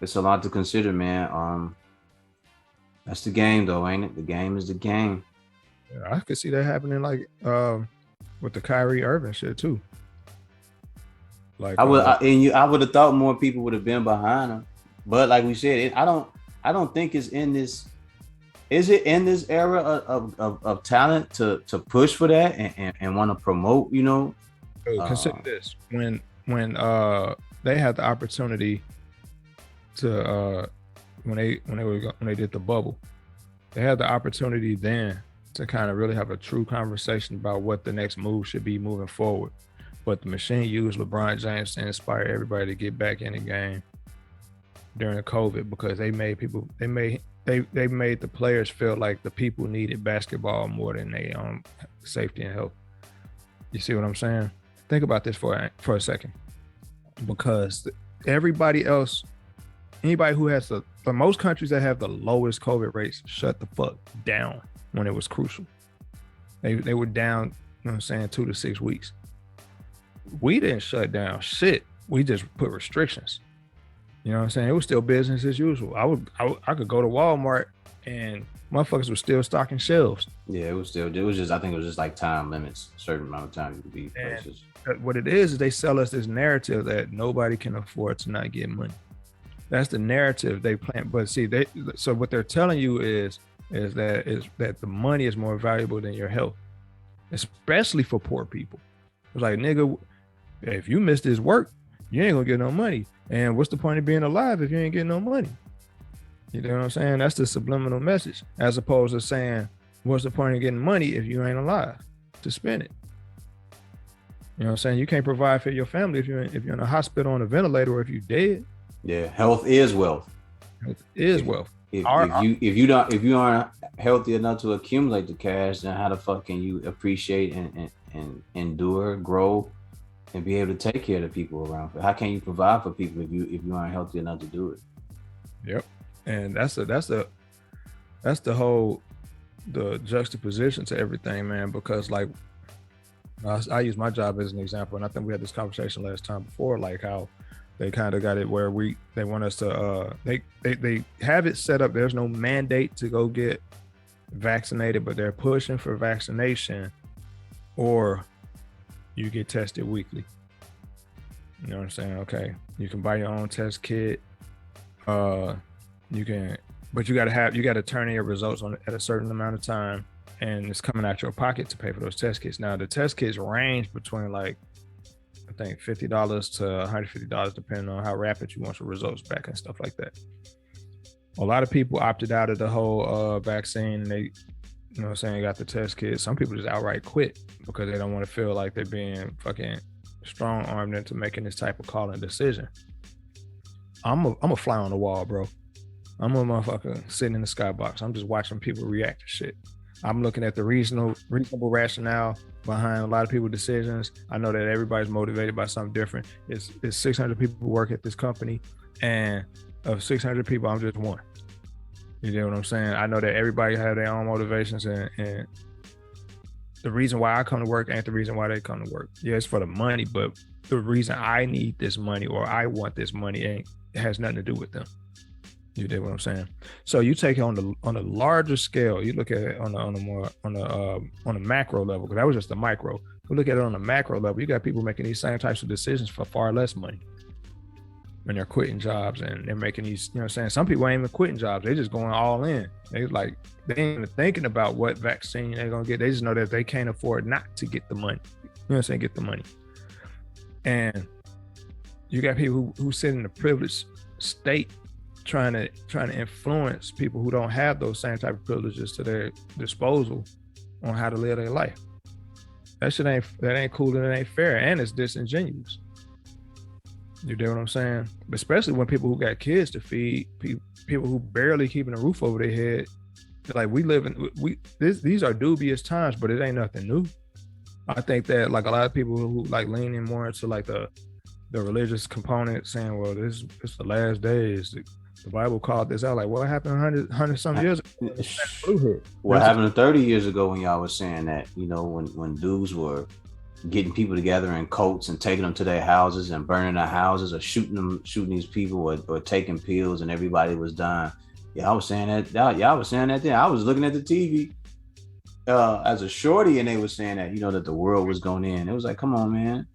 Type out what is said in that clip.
it's a lot to consider, man. That's the game, though, ain't it? The game is the game. Yeah, I could see that happening, like with the Kyrie Irving shit too. Like, I would have thought more people would have been behind him, but like we said, I don't think it's in this. Is it in this era of talent to push for that and want to promote? consider this when they had the opportunity to when they did the bubble, they had the opportunity then to kind of really have a true conversation about what the next move should be moving forward. But the machine used LeBron James to inspire everybody to get back in the game during the COVID, because they made the players feel like the people needed basketball more than their own safety and health. You see what I'm saying? Think about this for a second, because everybody else, anybody who has the most countries that have the lowest COVID rates, shut the fuck down when it was crucial. They were down, you know what I'm saying, 2 to 6 weeks. We didn't shut down shit. We just put restrictions. You know what I'm saying? It was still business as usual. I could go to Walmart and motherfuckers were still stocking shelves. Yeah, it was just, I think it was just like time limits, a certain amount of time you could be places. What it is they sell us this narrative that nobody can afford to not get money. That's the narrative they plant. But see, so what they're telling you is that the money is more valuable than your health, especially for poor people. It's like, nigga, if you miss this work, you ain't gonna get no money. And what's the point of being alive if you ain't getting no money? You know what I'm saying? That's the subliminal message, as opposed to saying, what's the point of getting money if you ain't alive to spend it? You know what I'm saying? You can't provide for your family if you're in a hospital on a ventilator, or if you're dead. Yeah, health is wealth. Health is wealth. If you aren't healthy enough to accumulate the cash, then how the fuck can you appreciate and endure, grow, and be able to take care of the people around? How can you provide for people if you aren't healthy enough to do it? Yep. And that's the whole, the juxtaposition to everything, man. Because like I use my job as an example, and I think we had this conversation last time before, like how they kind of got it where they want us to they have it set up. There's no mandate to go get vaccinated, but they're pushing for vaccination, or you get tested weekly. You know what I'm saying? Okay, you can buy your own test kit. You can, but you got to turn in your results at a certain amount of time, and it's coming out your pocket to pay for those test kits. Now the test kits range between, like, I think $50 to $150, depending on how rapid you want your results back and stuff like that. A lot of people opted out of the whole vaccine, and they, you know what I'm saying, got the test kits. Some people just outright quit because they don't want to feel like they're being fucking strong-armed into making this type of call and decision. I'm a fly on the wall, bro. I'm a motherfucker sitting in the skybox. I'm just watching people react to shit. I'm looking at the reasonable rationale behind a lot of people's decisions. I know that everybody's motivated by something different. It's 600 people who work at this company, and of 600 people, I'm just one. You know what I'm saying? I know that everybody have their own motivations, and the reason why I come to work ain't the reason why they come to work. Yeah, it's for the money, but the reason I need this money or I want this money it has nothing to do with them. You get what I'm saying? So you take it on a larger scale. You look at it on a macro level, because that was just the micro. You look at it on a macro level. You got people making these same types of decisions for far less money when they're quitting jobs, and they're making these. You know what I'm saying? Some people ain't even quitting jobs. They just going all in. They ain't even thinking about what vaccine they're gonna get. They just know that they can't afford not to get the money. You know what I'm saying? Get the money. And you got people who sit in a privileged state, trying to influence people who don't have those same type of privileges to their disposal on how to live their life. That shit ain't cool, and it ain't fair, and it's disingenuous. You get what I'm saying? But especially when people who got kids to feed, people who barely keeping a roof over their head. Like, these are dubious times, but it ain't nothing new. I think that, like, a lot of people who like leaning more into like the religious component, saying, well, this is the last days. The Bible called this out. Like, what happened 100 some years ago? What happened 30 years ago when y'all was saying that, when dudes were getting people together in coats and taking them to their houses and burning their houses or shooting these people or taking pills and everybody was dying. Yeah, I was saying that. Y'all was saying that then. I was looking at the TV as a shorty and they were saying that, you know, that the world was going in. It was like, come on, man.